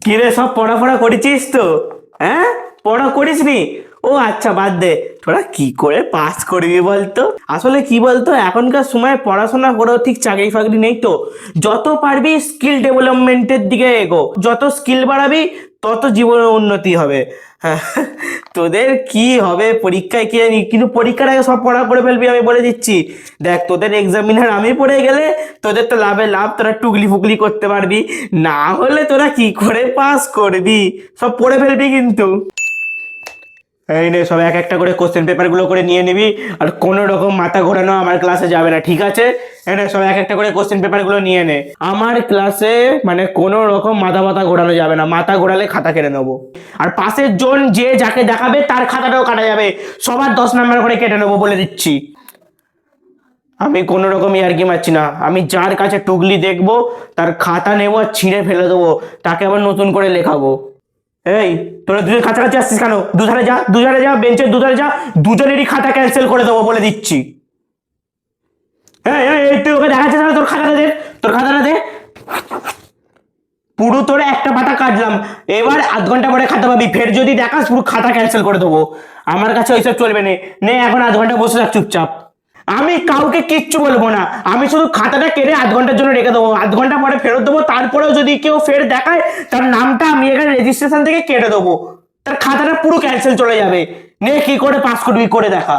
কিরে, সব পড়াফড়া করেছিস তো? হ্যাঁ, পড়া করিসনি? ও আচ্ছা, বাদ দে। তোরা কি করে পাস করবি বলতো? আসলে কি বলতো, এখনকার সময় পড়াশোনা করেও ঠিক চাকরি ফাকরি নেই তো। যত পারবি স্কিল ডেভেলপমেন্টের দিকে এগো, যত স্কিল বাড়াবি তত জীবনের উন্নতি হবে। হ্যাঁ, তোদের কি হবে পরীক্ষায় কি জানি, কিন্তু পরীক্ষার আগে সব পড়া করে ফেলবি, আমি বলে দিচ্ছি। দেখ, তোদের এক্সামিনার আমি পড়ে গেলে তোদের তো লাভে লাভ, তোরা টুকলি ফুকলি করতে পারবি। না হলে তোরা কি করে পাস করবি? সব পড়ে ফেলবি কিন্তু। এই নে, সব এক একটা করে কোশ্চেন পেপার গুলো করে নিয়ে নিবি। আর কোনো রকম মাথা ঘোরানো আমার ক্লাসে যাবে না, ঠিক আছে? এই নে, সব এক একটা করে কোশ্চেন পেপার গুলো নিয়ে নে। আমার ক্লাসে মানে কোনো রকম মাথা মাথা ঘোরানো যাবে না, মাথা ঘোরালে খাতা কেটে নেবো। আর পাশের জন যে যাকে দেখাবে তার খাতাটাও কাটা যাবে। সবার 10 নাম্বার করে কেটে নেবো, বলে দিচ্ছি। আমি কোনো রকম ইয়ার্কি মারছি না। আমি যার কাছে টুকলি দেখবো তার খাতা নেবো আর ছিঁড়ে ফেলে দেবো, তাকে আবার নতুন করে লেখাবো। এই, তোরা দুজন কাছাকাছি আসছিস কেন? দুধারে যা, দুধারে যা, বেঞ্চের দুধারে যা। দুজনেরই খাতা ক্যান্সেল করে দেবো, বলে দিচ্ছি। এই এই এই, তুই ওকে দেখাচ্ছিস না? তোর খাতাটা দে, তোর খাতাটা দে। পুরো তোরে একটা পাতা কাটলাম। এবার আধ ঘন্টা পরে খাতা পাবি, ফের যদি দেখাস পুরো খাতা ক্যান্সেল করে দেবো। আমার কাছে ওইসব চলবে না। নে, এখন আধ ঘন্টা বসে থাক চুপচাপ। আমি কাউকে কিচ্ছু বলবো না, আমি শুধু খাতাটা কেটে আধ ঘন্টার জন্য রেখে দেবো, আধ ঘন্টা পরে ফেরত দেবো। তারপরেও যদি কেউ ফের দেখায়, তার নামটা আমি এখানে রেজিস্ট্রেশন থেকে কেটে দেবো, তার খাতাটা পুরো ক্যান্সেল চলে যাবে। নে, কি করে পাস করবি করে দেখা।